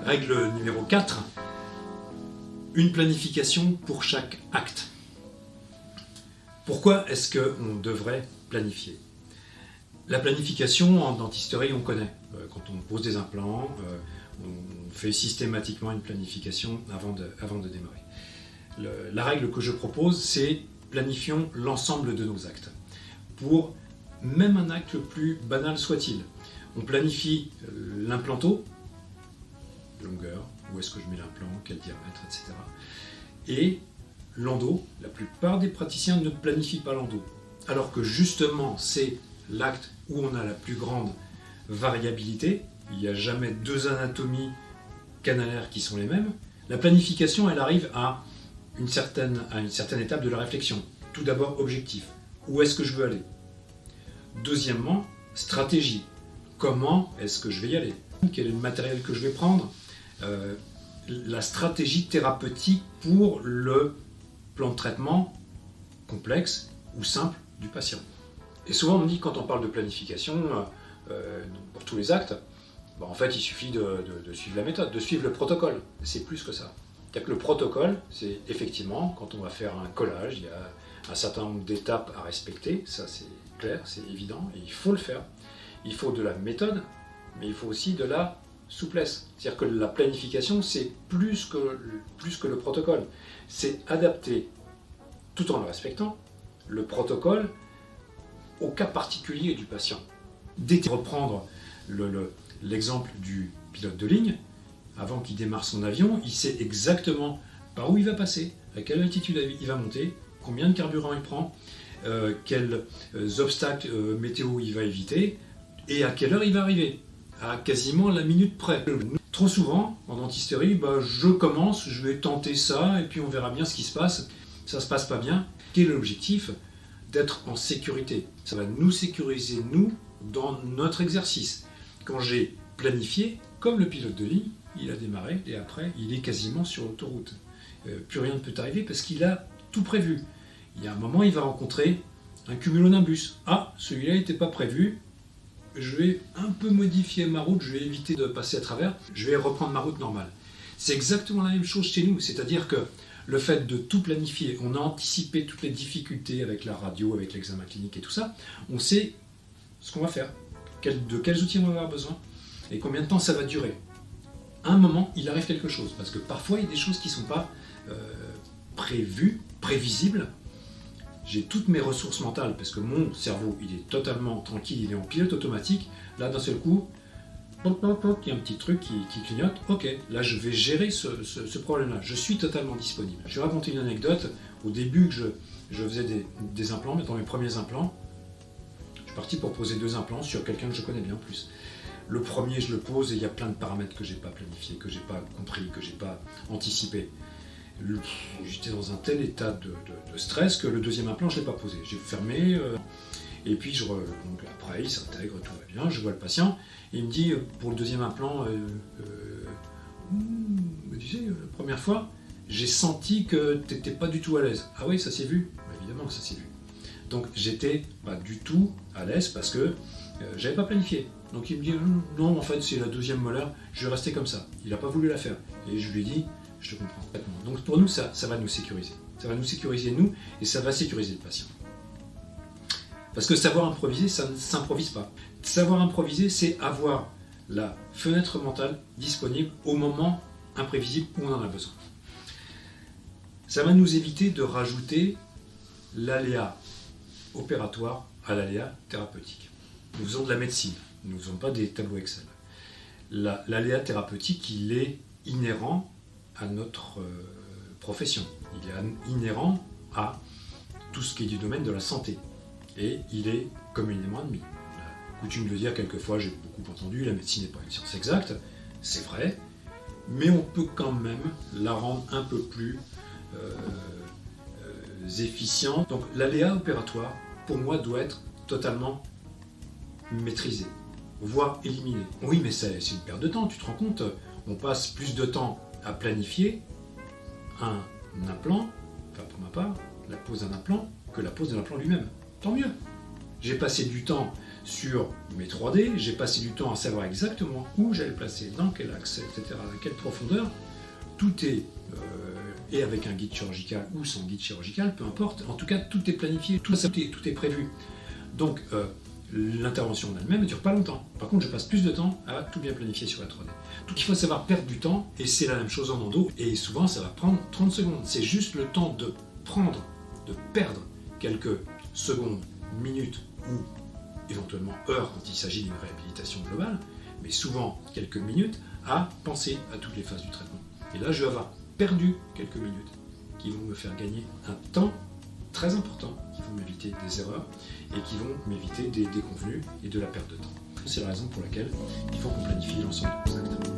Règle numéro 4, une planification pour chaque acte. Pourquoi est-ce qu'on devrait planifier? La planification en dentisterie, on connaît. Quand on pose des implants, on fait systématiquement une planification avant de démarrer. La règle que je propose, c'est planifions l'ensemble de nos actes. Pour même un acte le plus banal soit-il. On planifie l'implanto, longueur, où est-ce que je mets l'implant, quel diamètre, etc. Et l'endo, la plupart des praticiens ne planifient pas l'endo. Alors que justement, c'est l'acte où on a la plus grande variabilité. Il n'y a jamais deux anatomies canalaires qui sont les mêmes. La planification, elle arrive à une certaine étape de la réflexion. Tout d'abord, objectif. Où est-ce que je veux aller? Deuxièmement, stratégie. Comment est-ce que je vais y aller? Quel est le matériel que je vais prendre? La stratégie thérapeutique pour le plan de traitement complexe ou simple du patient. Et souvent on me dit, quand on parle de planification pour tous les actes, en fait il suffit de suivre la méthode, de suivre le protocole. C'est plus que ça. C'est-à-dire que le protocole, c'est effectivement, quand on va faire un collage, il y a un certain nombre d'étapes à respecter, ça c'est clair, c'est évident, et il faut le faire. Il faut de la méthode, mais il faut aussi de la souplesse. C'est-à-dire que la planification, c'est plus que le protocole. C'est adapter, tout en le respectant, le protocole au cas particulier du patient. Reprendre l'exemple du pilote de ligne, avant qu'il démarre son avion, il sait exactement par où il va passer, à quelle altitude il va monter, combien de carburant il prend, quels obstacles météo il va éviter, et à quelle heure il va arriver. À quasiment la minute près. Trop souvent, en dentisterie, je commence, je vais tenter ça, et puis on verra bien ce qui se passe. Ça se passe pas bien. Quel est l'objectif? D'être en sécurité. Ça va nous sécuriser, nous, dans notre exercice. Quand j'ai planifié, comme le pilote de ligne, il a démarré, et après, il est quasiment sur l'autoroute. Plus rien ne peut arriver parce qu'il a tout prévu. Il y a un moment, il va rencontrer un cumulonimbus. Ah, celui-là n'était pas prévu. Je vais un peu modifier ma route, je vais éviter de passer à travers, je vais reprendre ma route normale. C'est exactement la même chose chez nous, c'est-à-dire que le fait de tout planifier, on a anticipé toutes les difficultés avec la radio, avec l'examen clinique et tout ça, on sait ce qu'on va faire, de quels outils on va avoir besoin et combien de temps ça va durer. À un moment, il arrive quelque chose, parce que parfois il y a des choses qui ne sont pas prévues, prévisibles. J'ai toutes mes ressources mentales, parce que mon cerveau, il est totalement tranquille, il est en pilote automatique. Là, d'un seul coup, il y a un petit truc qui clignote. Ok, là, je vais gérer ce problème-là. Je suis totalement disponible. Je vais raconter une anecdote. Au début que je faisais des implants, mettons mes premiers implants, je suis parti pour poser 2 implants sur quelqu'un que je connais bien en plus. Le premier, je le pose et il y a plein de paramètres que je n'ai pas planifiés, que je n'ai pas compris, que je n'ai pas anticipé. J'étais dans un tel état de stress que le deuxième implant, je ne l'ai pas posé. J'ai fermé, et puis donc après, il s'intègre, tout va bien, je vois le patient, et il me dit, pour le deuxième implant, tu sais, la première fois, j'ai senti que tu n'étais pas du tout à l'aise. Ah oui, ça s'est vu? Évidemment que ça s'est vu. Donc j'étais pas du tout à l'aise parce que j'avais pas planifié. Donc il me dit, non, en fait, c'est la deuxième molaire, je vais rester comme ça. Il n'a pas voulu la faire. Et je lui ai dit, je te comprends. Donc pour nous, ça va nous sécuriser. Ça va nous sécuriser, nous, et ça va sécuriser le patient. Parce que savoir improviser, ça ne s'improvise pas. Savoir improviser, c'est avoir la fenêtre mentale disponible au moment imprévisible où on en a besoin. Ça va nous éviter de rajouter l'aléa opératoire à l'aléa thérapeutique. Nous faisons de la médecine, nous ne faisons pas des tableaux Excel. L'aléa thérapeutique, il est inhérent à notre profession. Il est inhérent à tout ce qui est du domaine de la santé. Et il est communément admis. On a coutume de dire quelquefois, j'ai beaucoup entendu, la médecine n'est pas une science exacte, c'est vrai, mais on peut quand même la rendre un peu plus efficiente. Donc l'aléa opératoire, pour moi, doit être totalement maîtrisé, voire éliminé. Oui, mais c'est une perte de temps, tu te rends compte, on passe plus de temps à planifier un implant, enfin pour ma part, la pose d'un implant, que la pose de l'implant lui-même. Tant mieux. J'ai passé du temps Sur mes 3D, j'ai passé du temps à savoir exactement où j'allais placer, dans quel axe, etc., à quelle profondeur. Tout est, et avec un guide chirurgical ou sans guide chirurgical, peu importe, en tout cas tout est planifié, tout est prévu. Donc l'intervention en elle-même ne dure pas longtemps. Par contre, je passe plus de temps à tout bien planifier sur la 3D. Donc il faut savoir perdre du temps, et c'est la même chose en endo, et souvent ça va prendre 30 secondes. C'est juste le temps de perdre quelques secondes, minutes ou éventuellement heures quand il s'agit d'une réhabilitation globale, mais souvent quelques minutes à penser à toutes les phases du traitement. Et là, je vais avoir perdu quelques minutes qui vont me faire gagner un temps très important, qui vont m'éviter des erreurs et qui vont m'éviter des déconvenues et de la perte de temps. C'est la raison pour laquelle il faut qu'on planifie l'ensemble de nos actes.